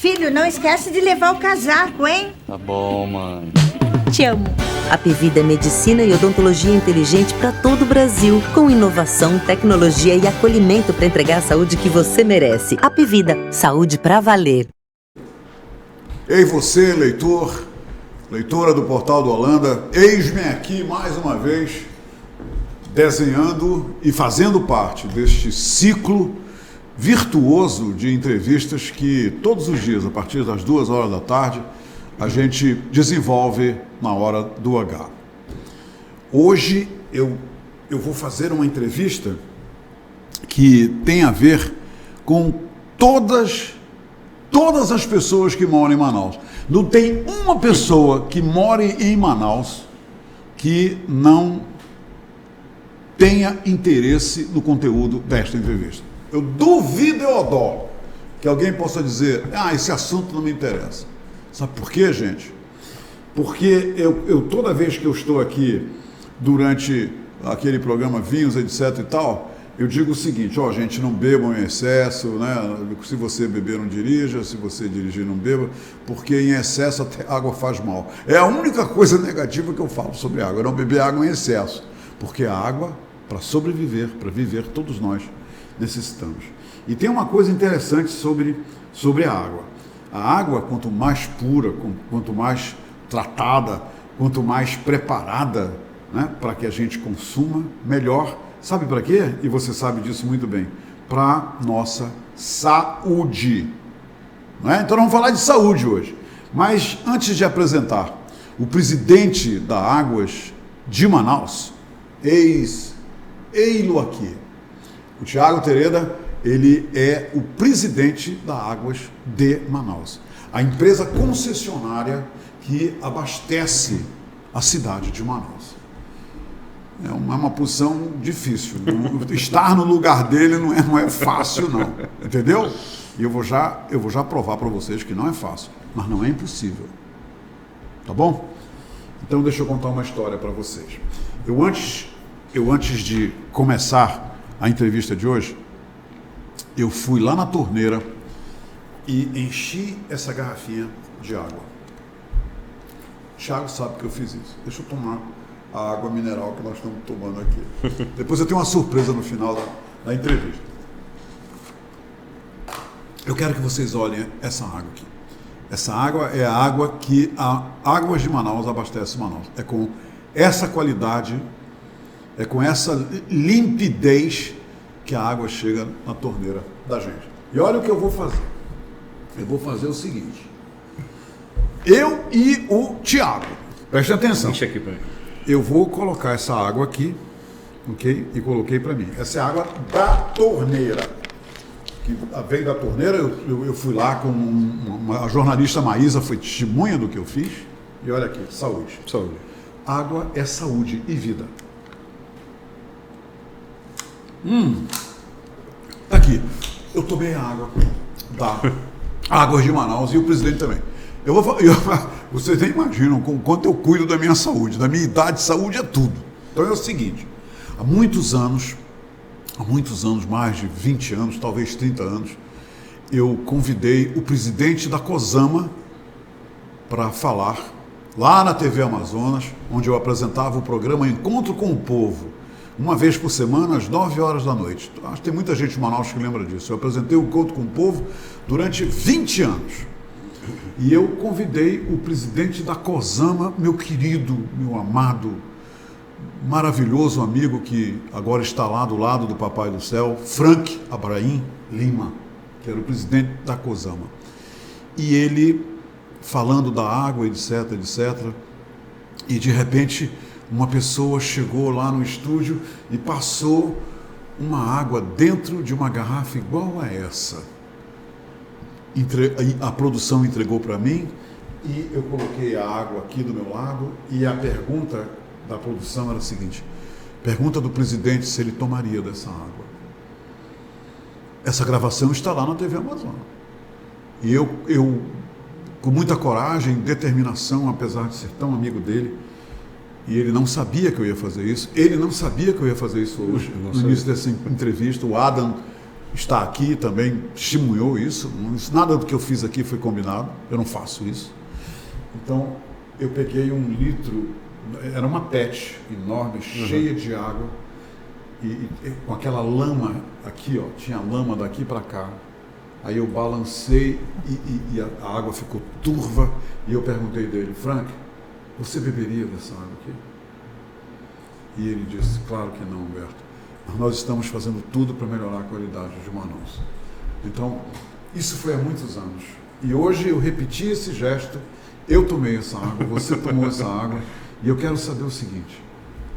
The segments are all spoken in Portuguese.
Filho, não esquece de levar o casaco, hein? Tá bom, mãe. Te amo. Apivida é medicina e odontologia inteligente para todo o Brasil, com inovação, tecnologia e acolhimento para entregar a saúde que você merece. Apivida, saúde para valer. Ei você, leitor, leitora do Portal do Holanda, eis-me aqui mais uma vez, desenhando e fazendo parte deste ciclo virtuoso de entrevistas que todos os dias, a partir das 2 horas da tarde, a gente desenvolve na hora do H. Hoje eu vou fazer uma entrevista que tem a ver com todas as pessoas que moram em Manaus. Não tem uma pessoa que more em Manaus que não tenha interesse no conteúdo desta entrevista. Eu duvido, eu adoro que alguém possa dizer, esse assunto não me interessa. Sabe por quê, gente? Porque eu toda vez que eu estou aqui durante aquele programa Vinhos, etc e tal, eu digo o seguinte, gente, não bebam em excesso, né? Se você beber, não dirija, se você dirigir, não beba, porque em excesso até água faz mal. É a única coisa negativa que eu falo sobre água, não beber água em excesso, porque a água, para sobreviver, para viver, todos nós necessitamos. E tem uma coisa interessante sobre a água. A água, quanto mais pura, quanto mais tratada, quanto mais preparada, né, para que a gente consuma, melhor. Sabe para quê? E você sabe disso muito bem. Para nossa saúde. Não é? Então vamos falar de saúde hoje. Mas antes de apresentar o presidente da Águas de Manaus, ei-lo aqui. O Tiago Tereda, ele é o presidente da Águas de Manaus, a empresa concessionária que abastece a cidade de Manaus. É uma posição difícil. Estar no lugar dele não é fácil, não. Entendeu? E eu vou já provar para vocês que não é fácil, mas não é impossível. Tá bom? Então deixa eu contar uma história para vocês. Eu antes de começar a entrevista de hoje, eu fui lá na torneira e enchi essa garrafinha de água. Thiago sabe que eu fiz isso. Deixa eu tomar a água mineral que nós estamos tomando aqui. Depois eu tenho uma surpresa no final da entrevista. Eu quero que vocês olhem essa água aqui. Essa água é a água que a Águas de Manaus abastece Manaus. É com essa qualidade, é com essa limpidez que a água chega na torneira da gente. E olha o que eu vou fazer. Eu vou fazer o seguinte. Eu e o Tiago, preste atenção. Deixa aqui para mim. Eu vou colocar essa água aqui, ok? E coloquei para mim. Essa é a água da torneira. Que veio da torneira, eu fui lá com a jornalista Maísa, foi testemunha do que eu fiz. E olha aqui, saúde. Saúde. Água é saúde e vida. Aqui, eu tomei a água da Águas de Manaus e o presidente também. Vocês nem imaginam com quanto eu cuido da minha saúde, da minha idade, saúde é tudo. Então é o seguinte, há muitos anos, mais de 20 anos, talvez 30 anos, eu convidei o presidente da COSAMA para falar lá na TV Amazonas, onde eu apresentava o programa Encontro com o Povo, uma vez por semana, às 9 horas da noite. Acho que tem muita gente em Manaus que lembra disso. Eu apresentei o Encontro com o Povo durante 20 anos. E eu convidei o presidente da COSAMA, meu querido, meu amado, maravilhoso amigo que agora está lá do lado do Papai do Céu, Frank Abraim Lima, que era o presidente da COSAMA. E ele, falando da água, etc, e de repente uma pessoa chegou lá no estúdio e passou uma água dentro de uma garrafa igual a essa. A produção entregou para mim e eu coloquei a água aqui do meu lado e a pergunta da produção era a seguinte: pergunta do presidente se ele tomaria dessa água. Essa gravação está lá na TV Amazonas. E eu com muita coragem, determinação, apesar de ser tão amigo dele, e ele não sabia que eu ia fazer isso, ele não sabia que eu ia fazer isso hoje, no início dessa entrevista, o Adam está aqui também testemunhou isso. Nada do que eu fiz aqui foi combinado, eu não faço isso. Então, eu peguei 1 litro, era uma PET enorme, cheia de água, e com aquela lama aqui, ó, tinha lama daqui para cá. Aí eu balancei e a água ficou turva, e eu perguntei dele: Frank, você beberia dessa água aqui? E ele disse: claro que não, Humberto. Nós estamos fazendo tudo para melhorar a qualidade de Manaus. Então, isso foi há muitos anos. E hoje eu repeti esse gesto, eu tomei essa água, você tomou essa água, e eu quero saber o seguinte: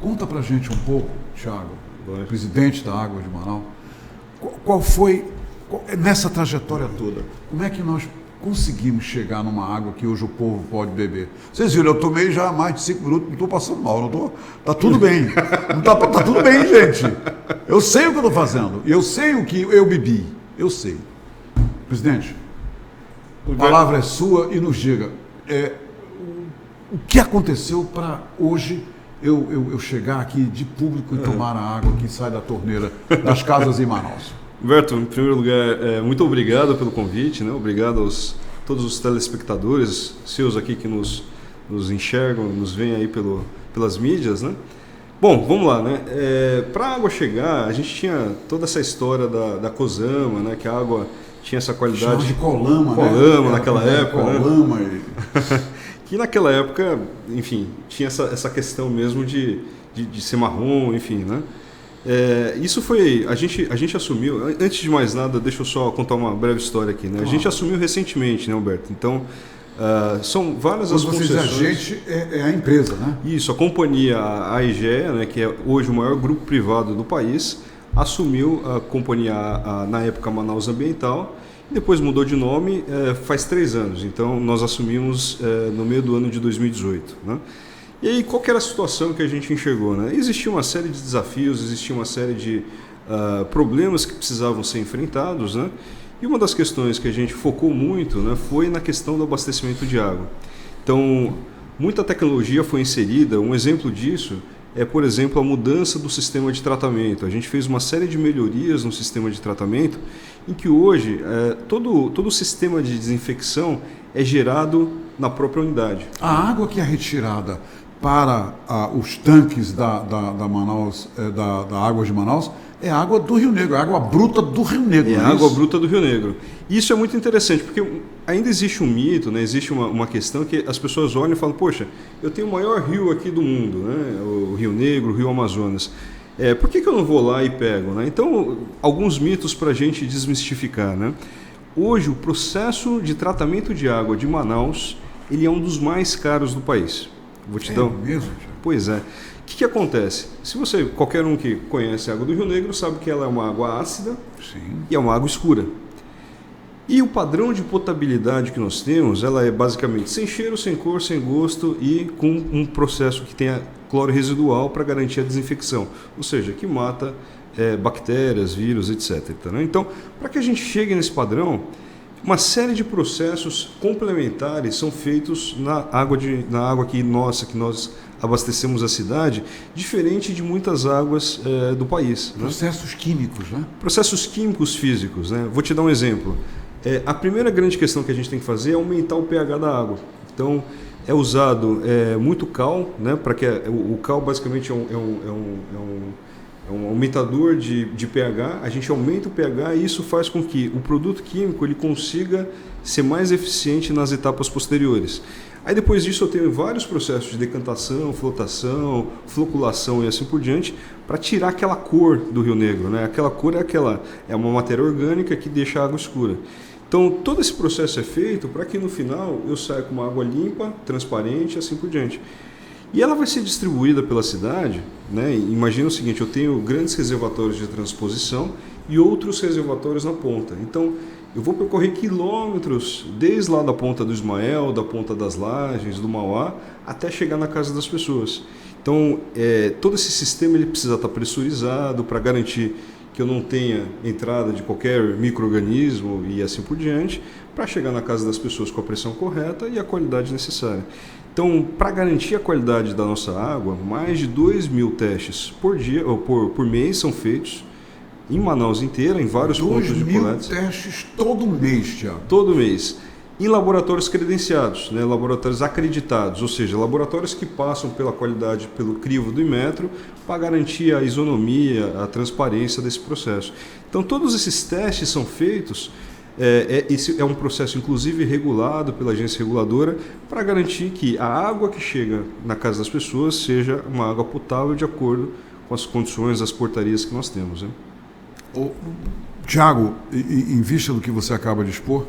conta pra gente um pouco, Thiago, presidente da Água de Manaus, qual foi, nessa trajetória toda, como é que nós conseguimos chegar numa água que hoje o povo pode beber? Vocês viram, eu tomei já mais de 5 minutos, não estou passando mal, tá tudo bem. Tá tudo bem, gente. Eu sei o que eu estou fazendo, eu sei o que eu bebi, eu sei. Presidente, a palavra é sua e nos diga, o que aconteceu para hoje eu chegar aqui de público e tomar a água que sai da torneira das casas em Manaus? Humberto, em primeiro lugar, muito obrigado pelo convite, né? Obrigado aos todos os telespectadores seus aqui que nos enxergam, nos veem aí pelas mídias, né? Bom, vamos lá, né? Para a água chegar, a gente tinha toda essa história da Cosama, né? Que a água tinha essa qualidade de colama, né? Naquela época, colama, né? Que naquela época, enfim, tinha essa questão mesmo de ser marrom, enfim, né? Isso foi, a gente assumiu, antes de mais nada, deixa eu só contar uma breve história aqui, né? A gente assumiu recentemente, né, Humberto? Então, são várias as concessões. A gente é a empresa, né? Isso, a companhia, a AEGEA, né, que é hoje o maior grupo privado do país, assumiu a companhia, na época, Manaus Ambiental, e depois mudou de nome faz 3 anos. Então, nós assumimos no meio do ano de 2018, né? E aí, qual que era a situação que a gente enxergou, né? Existia uma série de desafios, existia uma série de problemas que precisavam ser enfrentados, né? E uma das questões que a gente focou muito, né, foi na questão do abastecimento de água. Então, muita tecnologia foi inserida. Um exemplo disso é, por exemplo, a mudança do sistema de tratamento. A gente fez uma série de melhorias no sistema de tratamento, em que hoje todo o sistema de desinfecção é gerado na própria unidade. A água que é retirada para os tanques da Manaus, da água de Manaus, é água do Rio Negro, é água bruta do Rio Negro. É água bruta do Rio Negro. Isso é muito interessante, porque ainda existe um mito, né? Existe uma questão que as pessoas olham e falam: poxa, eu tenho o maior rio aqui do mundo, né? O Rio Negro, o Rio Amazonas. Por que eu não vou lá e pego, né? Então, alguns mitos para a gente desmistificar, né? Hoje, o processo de tratamento de água de Manaus, ele é um dos mais caros do país. Vou te dar mesmo? Pois é. O que acontece? Se qualquer um que conhece a água do Rio Negro sabe que ela é uma água ácida. Sim. E é uma água escura. E o padrão de potabilidade que nós temos, ela é basicamente sem cheiro, sem cor, sem gosto e com um processo que tenha cloro residual para garantir a desinfecção, ou seja, que mata bactérias, vírus, etc. Né? Então, para que a gente chegue nesse padrão, uma série de processos complementares são feitos na água que nós abastecemos a cidade, diferente de muitas águas do país. Processos químicos, né? Processos químicos físicos, né? Vou te dar um exemplo. A primeira grande questão que a gente tem que fazer é aumentar o pH da água. Então, é usado muito cal, né? Para que o cal basicamente é um aumentador de pH. A gente aumenta o pH e isso faz com que o produto químico ele consiga ser mais eficiente nas etapas posteriores. Aí depois disso eu tenho vários processos de decantação, flotação, floculação e assim por diante, para tirar aquela cor do Rio Negro, né? Aquela cor é uma matéria orgânica que deixa a água escura. Então todo esse processo é feito para que no final eu saia com uma água limpa, transparente e assim por diante. E ela vai ser distribuída pela cidade, né? Imagina o seguinte: eu tenho grandes reservatórios de transposição e outros reservatórios na ponta. Então, eu vou percorrer quilômetros, desde lá da ponta do Ismael, da ponta das Lajes, do Mauá, até chegar na casa das pessoas. Então, todo esse sistema ele precisa estar pressurizado para garantir que eu não tenha entrada de qualquer micro-organismo e assim por diante, para chegar na casa das pessoas com a pressão correta e a qualidade necessária. Então, para garantir a qualidade da nossa água, mais de 2.000 testes por dia ou por mês são feitos em Manaus inteira, em vários pontos de coleta. 2.000 testes todo mês, Tiago. Todo mês. Em laboratórios credenciados, né, laboratórios acreditados, ou seja, laboratórios que passam pela qualidade, pelo crivo do Inmetro, para garantir a isonomia, a transparência desse processo. Então, todos esses testes são feitos, esse é um processo, inclusive, regulado pela agência reguladora, para garantir que a água que chega na casa das pessoas seja uma água potável de acordo com as condições, as portarias que nós temos. Né? Tiago, em vista do que você acaba de expor,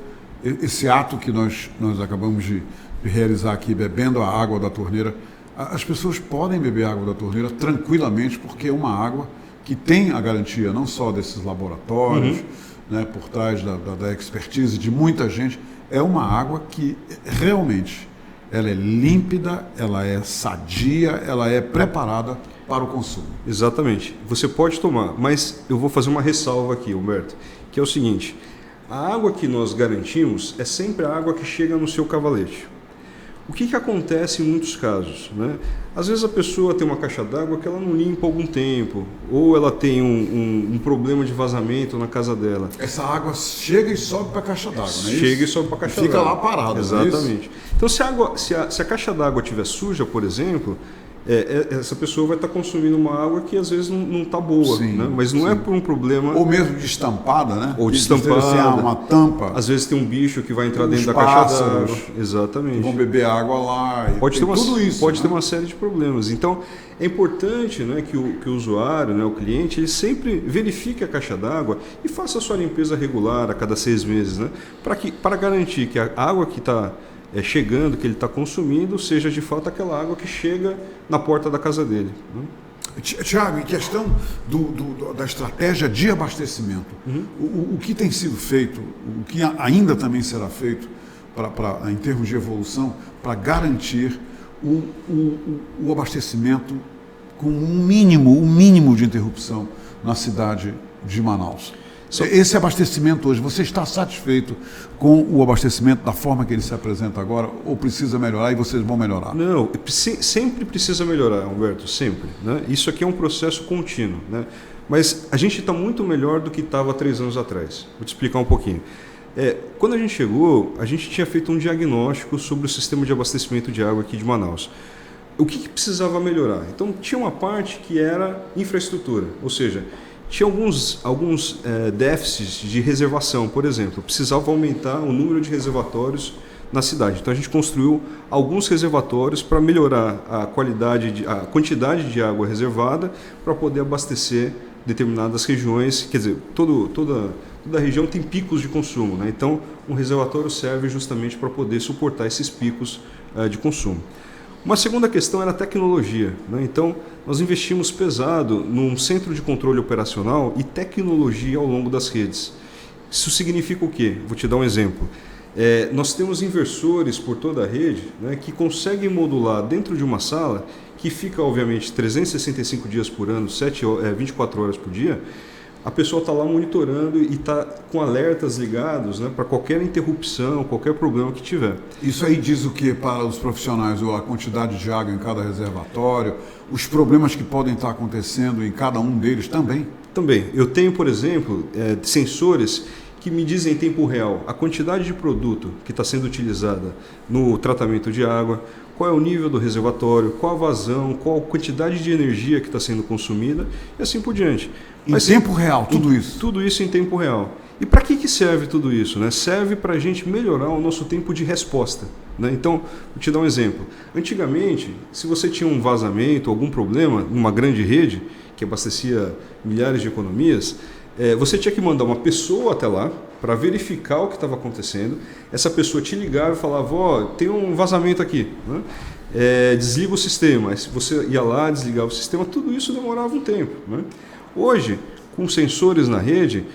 esse ato que nós acabamos de realizar aqui, bebendo a água da torneira, as pessoas podem beber a água da torneira tranquilamente, porque é uma água que tem a garantia não só desses laboratórios, né, por trás da expertise de muita gente, é uma água que realmente ela é límpida, ela é sadia, ela é preparada para o consumo. Exatamente. Você pode tomar, mas eu vou fazer uma ressalva aqui, Humberto, que é o seguinte: a água que nós garantimos é sempre a água que chega no seu cavalete. O que acontece em muitos casos? Né? Às vezes a pessoa tem uma caixa d'água que ela não limpa há algum tempo, ou ela tem um problema de vazamento na casa dela. Essa água chega e sobe para a caixa d'água, não é isso? Chega e sobe para a caixa d'água. Fica lá parada. Exatamente. Então, se a caixa d'água estiver suja, por exemplo, essa pessoa vai estar consumindo uma água que às vezes não está boa, sim, né? Mas não é por um problema... Ou mesmo destampada, né? Ou destampada. Uma tampa. Às vezes tem um bicho que vai entrar dentro da caixa d'água. Exatamente. Vão beber água lá. Pode ter tudo isso. Pode ter uma série de problemas. Então, é importante, né, que o usuário, né, o cliente, ele sempre verifique a caixa d'água e faça a sua limpeza regular a cada 6 meses, né? Para garantir que a água que está chegando, que ele está consumindo, seja de fato aquela água que chega na porta da casa dele. Tiago, em questão da estratégia de abastecimento, o que tem sido feito, o que ainda também será feito em termos de evolução, para garantir o abastecimento com um mínimo de interrupção na cidade de Manaus? Esse abastecimento hoje, você está satisfeito com o abastecimento da forma que ele se apresenta agora, ou precisa melhorar e vocês vão melhorar? Não, sempre precisa melhorar, Humberto, sempre. Né? Isso aqui é um processo contínuo, né? Mas a gente está muito melhor do que estava 3 anos atrás. Vou te explicar um pouquinho. Quando a gente chegou, a gente tinha feito um diagnóstico sobre o sistema de abastecimento de água aqui de Manaus. O que precisava melhorar? Então, tinha uma parte que era infraestrutura, ou seja, tinha alguns déficits de reservação, por exemplo. Precisava aumentar o número de reservatórios na cidade. Então a gente construiu alguns reservatórios para melhorar a quantidade de água reservada para poder abastecer determinadas regiões. Quer dizer, toda a região tem picos de consumo, né? Então um reservatório serve justamente para poder suportar esses picos de consumo. Uma segunda questão era a tecnologia, né? Então, nós investimos pesado num centro de controle operacional e tecnologia ao longo das redes. Isso significa o quê? Vou te dar um exemplo. Nós temos inversores por toda a rede, né, que conseguem modular dentro de uma sala, que fica, obviamente, 365 dias por ano, 24 horas por dia. A pessoa está lá monitorando e está com alertas ligados, né, para qualquer interrupção, qualquer problema que tiver. Isso aí diz o que para os profissionais? A quantidade de água em cada reservatório, os problemas que podem estar acontecendo em cada um deles também? Também. Eu tenho, por exemplo, sensores que me dizem em tempo real a quantidade de produto que está sendo utilizada no tratamento de água, qual é o nível do reservatório, qual a vazão, qual a quantidade de energia que está sendo consumida e assim por diante. Em tempo real, tudo isso? Tudo isso em tempo real. E para que serve tudo isso? Né? Serve para a gente melhorar o nosso tempo de resposta. Né? Então, vou te dar um exemplo. Antigamente, se você tinha um vazamento, algum problema numa grande rede que abastecia milhares de economias, você tinha que mandar uma pessoa até lá para verificar o que estava acontecendo. Essa pessoa te ligava e falava, tem um vazamento aqui, né? Desliga o sistema. Aí você ia lá, desligava o sistema, tudo isso demorava um tempo, né? Hoje, com sensores na rede,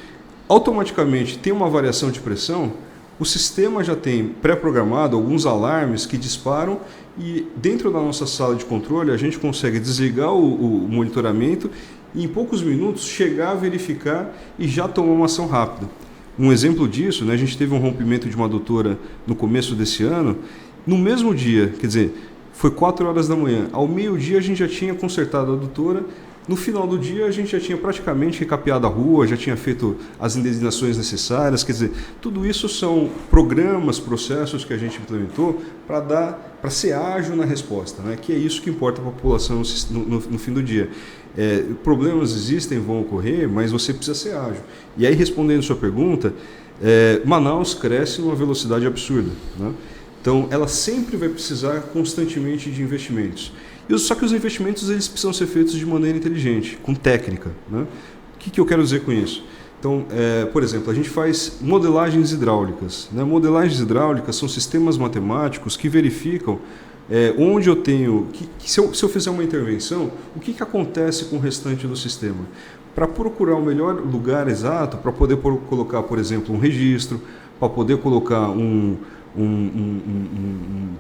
automaticamente tem uma variação de pressão, o sistema já tem pré-programado alguns alarmes que disparam e dentro da nossa sala de controle a gente consegue desligar o monitoramento e em poucos minutos chegar a verificar e já tomar uma ação rápida. Um exemplo disso, né, a gente teve um rompimento de uma adutora no começo desse ano, no mesmo dia, quer dizer, foi 4 horas da manhã, ao meio-dia a gente já tinha consertado a adutora, No final do dia, a gente já tinha praticamente recapeado a rua, já tinha feito as indenizações necessárias. Quer dizer, tudo isso são programas, processos que a gente implementou para ser ágil na resposta, né? Que é isso que importa para a população no fim do dia. Problemas existem, vão ocorrer, mas você precisa ser ágil. E aí, respondendo a sua pergunta, Manaus cresce numa velocidade absurda, né? Então, ela sempre vai precisar constantemente de investimentos. Só que os investimentos eles precisam ser feitos de maneira inteligente, com técnica, né? O que eu quero dizer com isso? Então, por exemplo, a gente faz modelagens hidráulicas, né? Modelagens hidráulicas são sistemas matemáticos que verificam onde eu tenho... se eu fizer uma intervenção, o que acontece com o restante do sistema? Para procurar o melhor lugar exato, para poder colocar, por exemplo, um registro, para poder colocar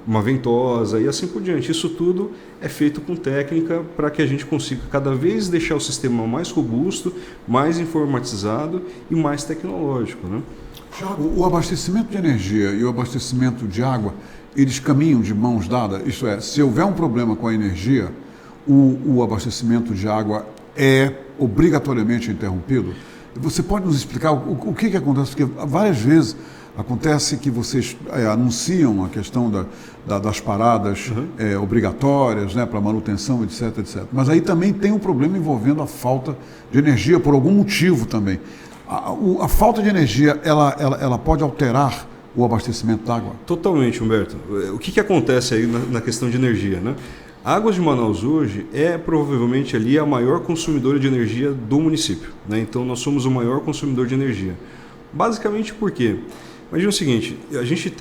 uma ventosa e assim por diante. Isso tudo é feito com técnica para que a gente consiga cada vez deixar o sistema mais robusto, mais informatizado e mais tecnológico, né? O abastecimento de energia e o abastecimento de água, eles caminham de mãos dadas? Isto é, se houver um problema com a energia, o abastecimento de água é obrigatoriamente interrompido? Você pode nos explicar o que acontece? Porque várias vezes acontece que vocês anunciam a questão das paradas obrigatórias, né, para manutenção, etc, etc. Mas aí também tem um problema envolvendo a falta de energia, por algum motivo também. A falta de energia, ela pode alterar o abastecimento d'água? Totalmente, Humberto. O que acontece aí na questão de energia, né? A Águas de Manaus hoje é provavelmente ali a maior consumidora de energia do município, né? Então nós somos o maior consumidor de energia. Basicamente por quê? Imagina o seguinte, a gente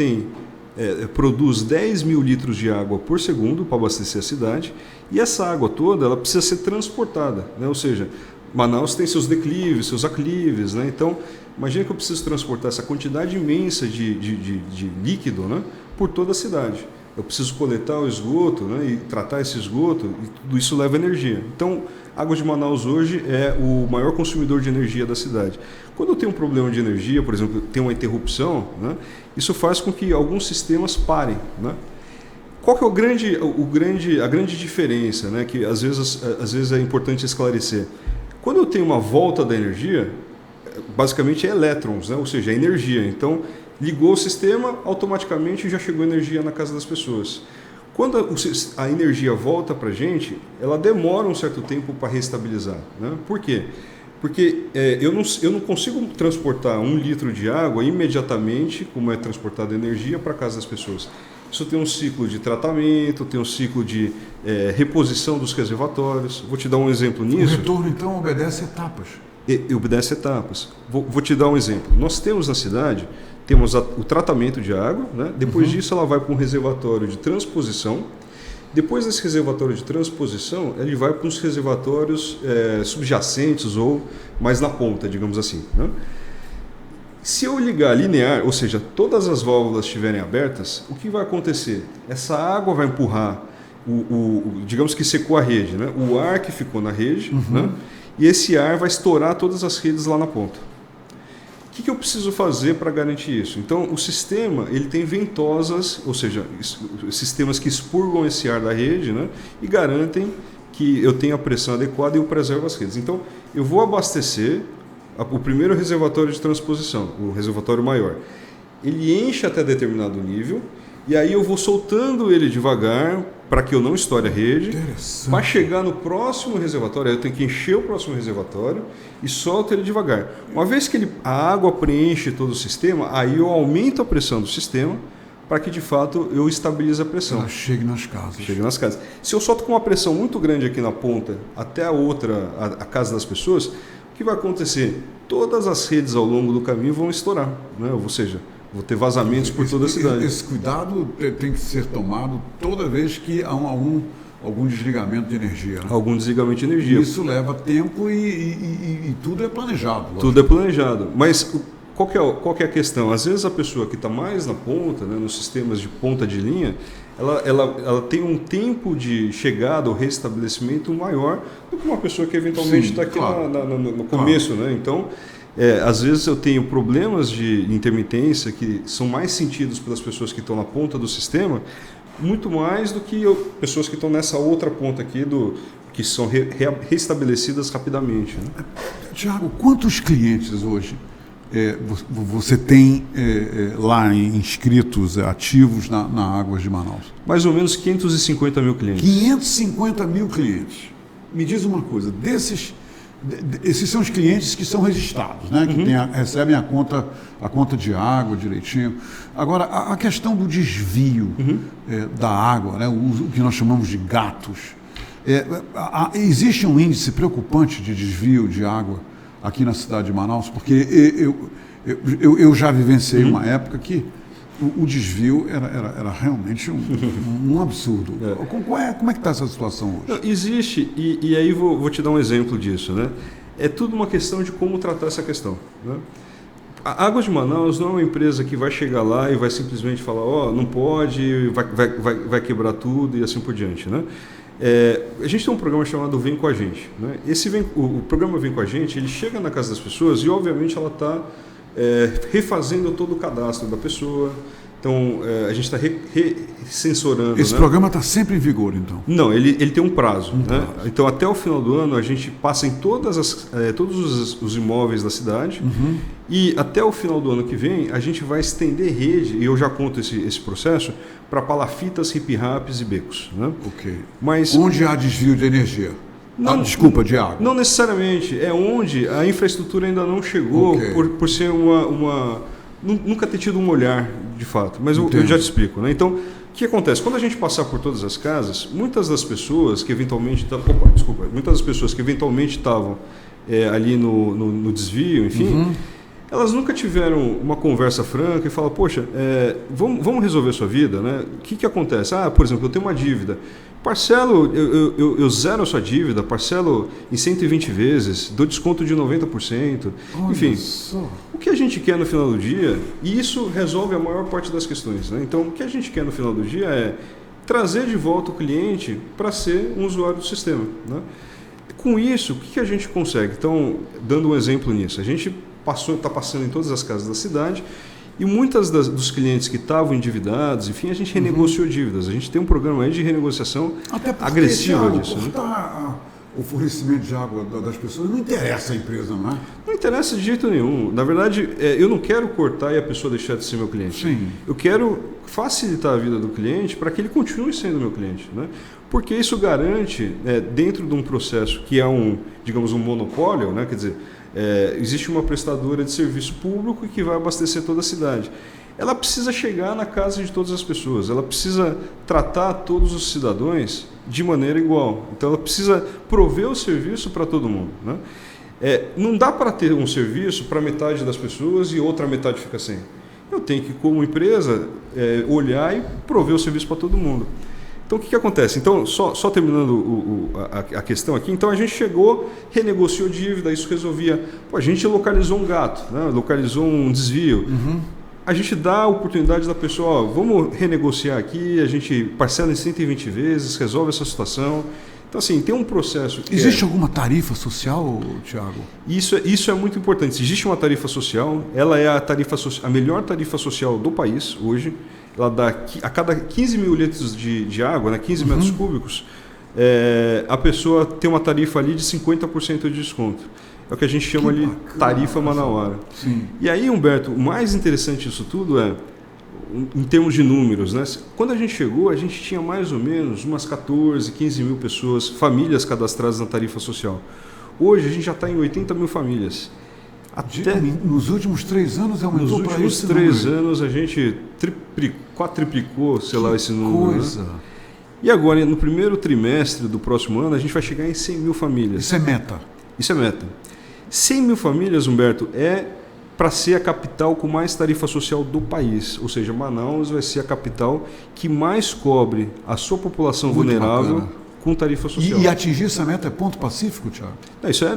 produz 10 mil litros de água por segundo para abastecer a cidade e essa água toda ela precisa ser transportada, né? Ou seja, Manaus tem seus declives, seus aclives, né? Então, imagina que eu preciso transportar essa quantidade imensa de líquido, né, por toda a cidade. Eu preciso coletar o esgoto, né, e tratar esse esgoto, e tudo isso leva energia. Então, Águas de Manaus hoje é o maior consumidor de energia da cidade. Quando eu tenho um problema de energia, por exemplo, tem uma interrupção, né, isso faz com que alguns sistemas parem, né? Qual que é a grande diferença, né, que às vezes é importante esclarecer? Quando eu tenho uma volta da energia, basicamente é elétrons, né, ou seja, é energia. Então, ligou o sistema, automaticamente já chegou energia na casa das pessoas. Quando a energia volta para a gente, ela demora um certo tempo para reestabilizar, né? Por quê? Porque eu não consigo transportar 1 litro de água imediatamente, como é transportada a energia, para a casa das pessoas. Isso tem um ciclo de tratamento, tem um ciclo de reposição dos reservatórios. Vou te dar um exemplo nisso. O retorno, então, obedece etapas. Obedece etapas. Vou te dar um exemplo. Nós temos na cidade... Temos o tratamento de água, né? Depois disso ela vai para um reservatório de transposição. Depois desse reservatório de transposição, ele vai para uns reservatórios subjacentes ou mais na ponta, digamos assim, né? Se eu ligar linear, ou seja, todas as válvulas estiverem abertas, o que vai acontecer? Essa água vai empurrar, digamos que secou a rede, né? O ar que ficou na rede, né? E esse ar vai estourar todas as redes lá na ponta. O que eu preciso fazer para garantir isso? Então, o sistema ele tem ventosas, ou seja, sistemas que expurgam esse ar da rede, né, e garantem que eu tenha a pressão adequada e eu preservo as redes. Então, eu vou abastecer o primeiro reservatório de transposição, o reservatório maior. Ele enche até determinado nível e aí eu vou soltando ele devagar para que eu não estoure a rede. Para chegar no próximo reservatório, eu tenho que encher o próximo reservatório e solto ele devagar. Uma vez que a água preenche todo o sistema, aí eu aumento a pressão do sistema para que de fato eu estabilize a pressão. Ela chegue nas casas. Chegue nas casas. Se eu solto com uma pressão muito grande aqui na ponta até a casa das pessoas, o que vai acontecer? Todas as redes ao longo do caminho vão estourar, né? Ou seja, vou ter vazamentos por toda a cidade. Esse cuidado tem que ser tomado toda vez que há algum desligamento de energia, né? Algum desligamento de energia. Isso leva tempo e tudo é planejado. Lógico. Tudo é planejado. Mas qual que é a questão? Às vezes a pessoa que está mais na ponta, né, nos sistemas de ponta de linha, ela tem um tempo de chegada ou restabelecimento maior do que uma pessoa que eventualmente está aqui claro. no começo, né? Então, às vezes eu tenho problemas de intermitência que são mais sentidos pelas pessoas que estão na ponta do sistema, muito mais do que pessoas que estão nessa outra ponta aqui que são restabelecidas rapidamente. Né? Tiago, quantos clientes hoje você tem lá inscritos, ativos na Águas de Manaus? Mais ou menos 550 mil clientes. 550 mil clientes. Me diz uma coisa, esses são os clientes que são registrados, né? Que recebem a conta de água direitinho. Agora, a questão do desvio da água, né? O que nós chamamos de gatos, existe um índice preocupante de desvio de água aqui na cidade de Manaus? Porque eu já vivenciei uma época que o desvio era realmente um absurdo. Como é que está essa situação hoje? Não, existe, e aí vou te dar um exemplo disso. Né? É tudo uma questão de como tratar essa questão. Né? A Águas de Manaus não é uma empresa que vai chegar lá e vai simplesmente falar, não pode, vai quebrar tudo e assim por diante. Né? A gente tem um programa chamado Vem Com a Gente. Né? O programa Vem Com a Gente, ele chega na casa das pessoas e obviamente ela está refazendo todo o cadastro da pessoa. Então, a gente está recensorando. Esse programa está sempre em vigor, então? Não, ele tem um prazo. Né? Então, até o final do ano, a gente passa em todos os imóveis da cidade e até o final do ano que vem, a gente vai estender rede, e eu já conto esse processo, para palafitas, hip-raps e becos. Né? Ok. Mas, onde há desvio de energia? De água. Não necessariamente. É onde a infraestrutura ainda não chegou, por ser nunca ter tido um olhar, de fato. Mas eu já te explico. Né? Então, o que acontece? Quando a gente passar por todas as casas, muitas das pessoas que eventualmente estavam ali no desvio, enfim, elas nunca tiveram uma conversa franca e falam, poxa, vamos resolver a sua vida, né? O que acontece? Por exemplo, eu tenho uma dívida. Parcelo, eu zero a sua dívida, parcelo em 120 vezes, dou desconto de 90%. Enfim, o que a gente quer no final do dia, e isso resolve a maior parte das questões. Né? Então, o que a gente quer no final do dia é trazer de volta o cliente para ser um usuário do sistema. Né? Com isso, o que a gente consegue? Então, dando um exemplo nisso, a gente está passando em todas as casas da cidade, e muitas dos clientes que estavam endividados, enfim, a gente renegociou dívidas. A gente tem um programa aí de renegociação agressiva disso. Né? O fornecimento de água das pessoas não interessa a empresa, não é? Não interessa de jeito nenhum. Na verdade, eu não quero cortar e a pessoa deixar de ser meu cliente. Sim. Eu quero facilitar a vida do cliente para que ele continue sendo meu cliente. Né? Porque isso garante, dentro de um processo que é digamos, um monopólio, né? Quer dizer, existe uma prestadora de serviço público que vai abastecer toda a cidade. Ela precisa chegar na casa de todas as pessoas, ela precisa tratar todos os cidadãos de maneira igual. Então ela precisa prover o serviço para todo mundo. Né? Não dá para ter um serviço para metade das pessoas e outra metade fica sem. Eu tenho que, como empresa, olhar e prover o serviço para todo mundo. Então, o que acontece? Então, só terminando a questão aqui, então a gente chegou, renegociou dívida, isso resolvia. A gente localizou um gato, né? Localizou um desvio. A gente dá a oportunidade da pessoa, vamos renegociar aqui, a gente parcela em 120 vezes, resolve essa situação. Então, assim, tem um processo... Existe alguma tarifa social, Tiago? Isso é muito importante. Existe uma tarifa social, ela é a melhor tarifa social do país hoje. Ela dá a cada 15 mil litros de água, né, 15 metros cúbicos, a pessoa tem uma tarifa ali de 50% de desconto. É o que a gente chama ali tarifa manauara. Sim. E aí, Humberto, o mais interessante disso tudo em termos de números, né? Quando a gente chegou, a gente tinha mais ou menos umas 14, 15 mil pessoas, famílias cadastradas na tarifa social. Hoje a gente já está em 80 mil famílias. Nos últimos 3 anos aumentou para isso? Nos últimos 3 anos a gente quadriplicou, sei lá, esse número. Coisa. Né? E agora, no primeiro trimestre do próximo ano, a gente vai chegar em 100 mil famílias. Isso é meta? Isso é meta. 100 mil famílias, Humberto, para ser a capital com mais tarifa social do país. Ou seja, Manaus vai ser a capital que mais cobre a sua população muito vulnerável bacana. Com tarifa social. E atingir essa meta é ponto pacífico, Tiago?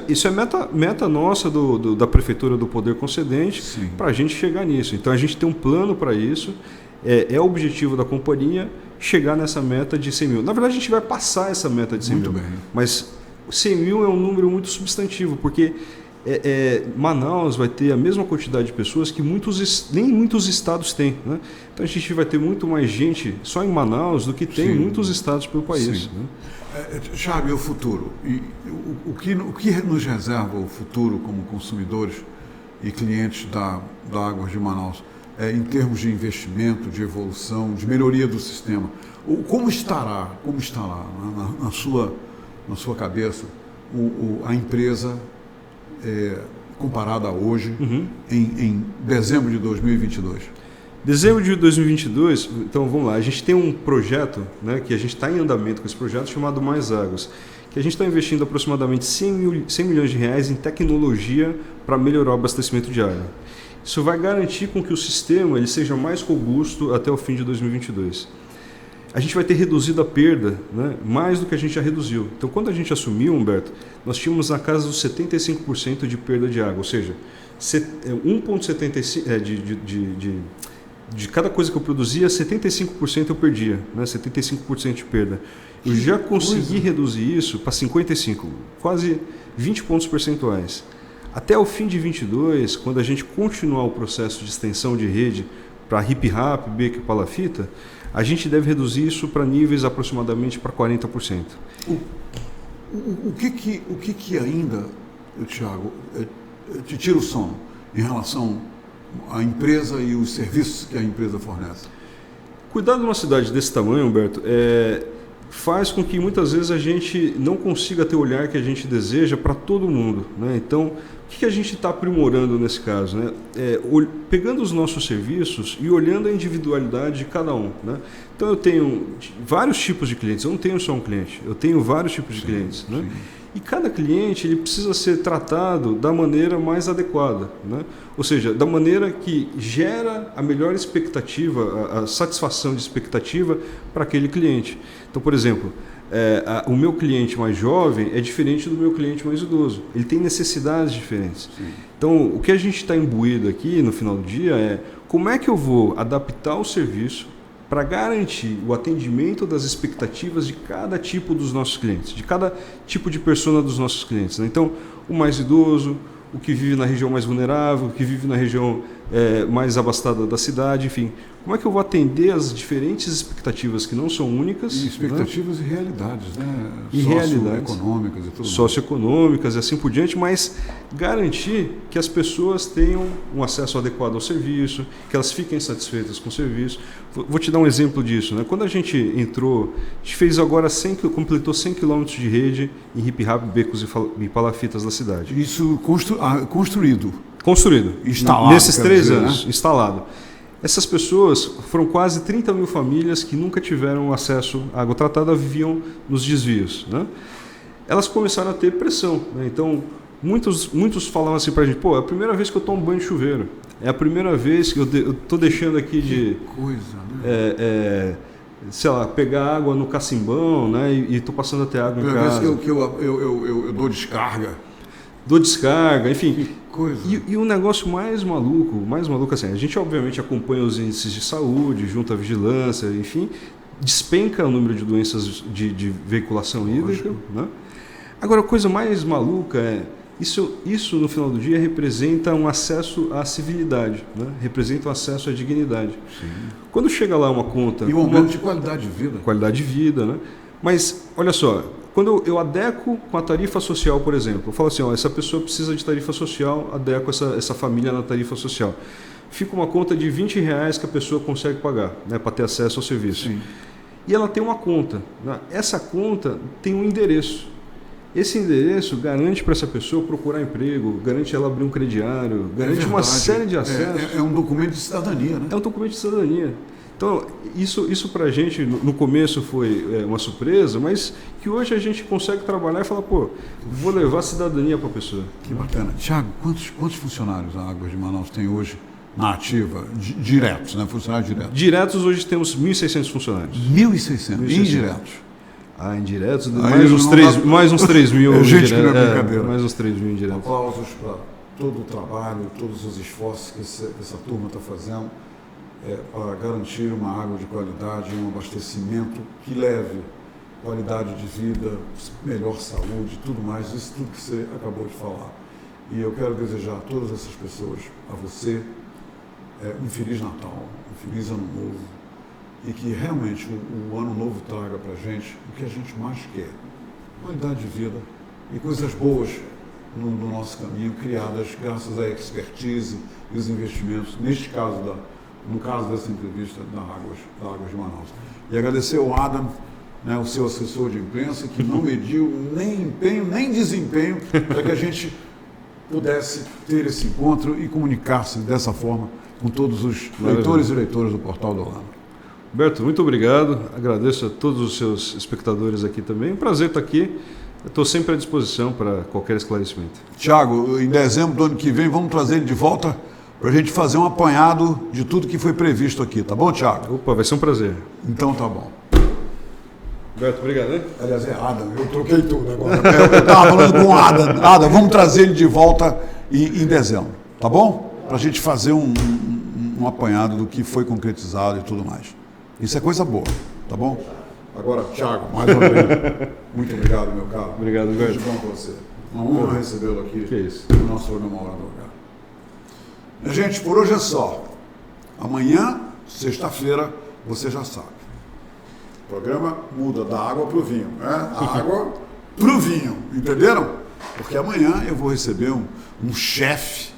Isso é meta nossa da Prefeitura do Poder Concedente para a gente chegar nisso. Então a gente tem um plano para isso. É o objetivo da companhia chegar nessa meta de 100 mil. Na verdade, a gente vai passar essa meta de 100 muito mil. Bem. Mas 100 mil é um número muito substantivo, porque Manaus vai ter a mesma quantidade de pessoas que nem muitos estados têm, né? Então a gente vai ter muito mais gente só em Manaus do que tem em muitos estados pelo país. Né? Thiago, e o futuro? O que nos reserva o futuro como consumidores e clientes da Águas de Manaus, em termos de investimento, de evolução, de melhoria do sistema? Como estará na sua cabeça a empresa comparada a hoje, em dezembro de 2022? Dezembro de 2022, então vamos lá, a gente tem um projeto, né, que a gente está em andamento com esse projeto, chamado Mais Águas, que a gente está investindo aproximadamente 100 milhões de reais em tecnologia para melhorar o abastecimento de água. Isso vai garantir com que o sistema ele seja mais robusto até o fim de 2022. A gente vai ter reduzido a perda, né, mais do que a gente já reduziu. Então, quando a gente assumiu, Humberto, nós tínhamos na casa dos 75% de perda de água, ou seja, 1,75 de cada coisa que eu produzia, 75% eu perdia, né, 75% de perda. Eu já consegui reduzir isso para 55%, quase 20 pontos percentuais. Até o fim de 2022, quando a gente continuar o processo de extensão de rede para RIP-RAP, beco e palafita, a gente deve reduzir isso para níveis aproximadamente para 40%. O que ainda, Thiago, te tira o sono em relação à empresa e os serviços que a empresa fornece? Cuidar de uma cidade desse tamanho, Humberto, faz com que muitas vezes a gente não consiga ter o olhar que a gente deseja para todo mundo, né? Então, o que a gente está aprimorando nesse caso, né? Pegando os nossos serviços e olhando a individualidade de cada um, né? Então eu tenho vários tipos de clientes, eu não tenho só um cliente, eu tenho vários tipos de clientes, né? E cada cliente ele precisa ser tratado da maneira mais adequada, né? Ou seja, da maneira que gera a melhor expectativa, a satisfação de expectativa para aquele cliente. Então, por exemplo, o meu cliente mais jovem é diferente do meu cliente mais idoso. Ele tem necessidades diferentes. Sim. Então, o que a gente está imbuído aqui no final do dia é como é que eu vou adaptar o serviço para garantir o atendimento das expectativas de cada tipo dos nossos clientes, de cada tipo de persona dos nossos clientes, né? Então, o mais idoso, o que vive na região mais vulnerável, o que vive na região mais abastada da cidade, enfim. Como é que eu vou atender as diferentes expectativas que não são únicas? E expectativas, né? E realidades, né? E realidades socioeconômicas e tudo. Socioeconômicas e assim por diante, mas garantir que as pessoas tenham um acesso adequado ao serviço, que elas fiquem satisfeitas com o serviço. Vou te dar um exemplo disso, né? Quando a gente entrou, a gente fez agora completou 100 km de rede em RIP-RAP, becos e palafitas da cidade. Isso construído. Instalado. Nesses 3 anos, né? Instalado. Essas pessoas foram quase 30 mil famílias que nunca tiveram acesso à água tratada, viviam nos desvios, né? Elas começaram a ter pressão, né? Então, muitos falavam assim para a gente, é a primeira vez que eu tomo banho de chuveiro, é a primeira vez que eu estou deixando aqui de... Que coisa, né? Sei lá, pegar água no cacimbão, né? E estou passando a ter água em casa. É a primeira vez que eu dou descarga. Enfim. Que coisa. E um negócio mais maluco assim, a gente obviamente acompanha os índices de saúde, junto à vigilância, enfim, despenca o número de doenças de veiculação hídrica, né? Agora, a coisa mais maluca isso no final do dia representa um acesso à civilidade, né? Representa um acesso à dignidade. Sim. Quando chega lá uma conta... E um aumento de qualidade de vida. Qualidade de vida, né? Mas, olha só, quando eu adequo com a tarifa social, por exemplo, eu falo assim, essa pessoa precisa de tarifa social, adequo essa família na tarifa social. Fica uma conta de R$20 que a pessoa consegue pagar, né, para ter acesso ao serviço. Sim. E ela tem uma conta, né? Essa conta tem um endereço. Esse endereço garante para essa pessoa procurar emprego, garante ela abrir um crediário, garante uma série de acessos. É um documento de cidadania, né? É um documento de cidadania. Então, isso para a gente, no começo foi uma surpresa, mas que hoje a gente consegue trabalhar e falar, vou levar a cidadania para a pessoa. Que bacana. Thiago, quantos funcionários a Águas de Manaus tem hoje na ativa, diretos, né? Funcionários diretos? Diretos, hoje temos 1.600 funcionários. 1.600? Indiretos? Indiretos, mais uns 3 mil. Gente que não é brincadeira. Mais uns 3 mil indiretos. Aplausos para todo o trabalho, todos os esforços que essa turma está fazendo. Para garantir uma água de qualidade, um abastecimento que leve qualidade de vida, melhor saúde, tudo mais, isso tudo que você acabou de falar. E eu quero desejar a todas essas pessoas, a você, um Feliz Natal, um Feliz Ano Novo, e que realmente o Ano Novo traga para a gente o que a gente mais quer, qualidade de vida e coisas boas no nosso caminho, criadas graças à expertise e os investimentos, no caso dessa entrevista da Águas de Manaus. E agradecer ao Adam, né, o seu assessor de imprensa, que não mediu nem empenho, nem desempenho para que a gente pudesse ter esse encontro e comunicar-se dessa forma com todos os leitores e leitoras do Portal do Holanda. Roberto, muito obrigado. Agradeço a todos os seus espectadores aqui também. Um prazer estar aqui. Estou sempre à disposição para qualquer esclarecimento. Tiago, em dezembro do ano que vem, vamos trazer ele de volta para a gente fazer um apanhado de tudo que foi previsto aqui. Tá bom, Tiago? Opa, vai ser um prazer. Então tá bom. Roberto, obrigado, hein? Aliás, é Adam, eu troquei tudo agora. Eu estava falando com o Adam. Adam, vamos trazer ele de volta em dezembro, tá bom? Para a gente fazer um apanhado do que foi concretizado e tudo mais. Isso é coisa boa, tá bom? Agora, Thiago, mais uma vez, muito obrigado, meu caro. Obrigado, Roberto. Tudo bom para você. Uma honra recebê-lo aqui Que é isso. no nosso programa Hora do H. Minha gente, por hoje é só. Amanhã, sexta-feira, você já sabe. O programa muda da água para o vinho, né? Da água para o vinho, entenderam? Porque amanhã eu vou receber um chefe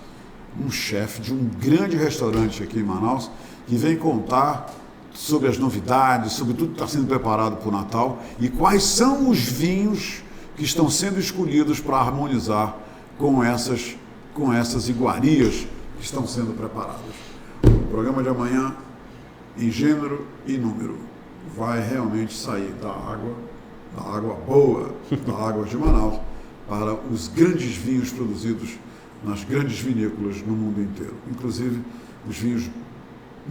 de um grande restaurante aqui em Manaus, que vem contar sobre as novidades, sobre tudo que está sendo preparado para o Natal e quais são os vinhos que estão sendo escolhidos para harmonizar com essas iguarias que estão sendo preparadas. O programa de amanhã, em gênero e número, vai realmente sair da água boa, da água de Manaus, para os grandes vinhos produzidos nas grandes vinícolas no mundo inteiro. Inclusive, os vinhos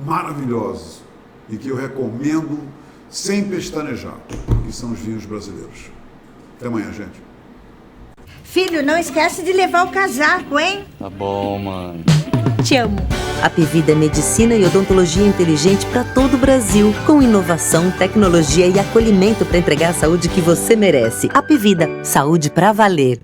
maravilhosos e que eu recomendo sem pestanejar, que são os vinhos brasileiros. Até amanhã, gente. Filho, não esquece de levar o casaco, hein? Tá bom, mãe. Te amo. Apivida é medicina e odontologia inteligente para todo o Brasil, com inovação, tecnologia e acolhimento para entregar a saúde que você merece. Apivida, saúde para valer.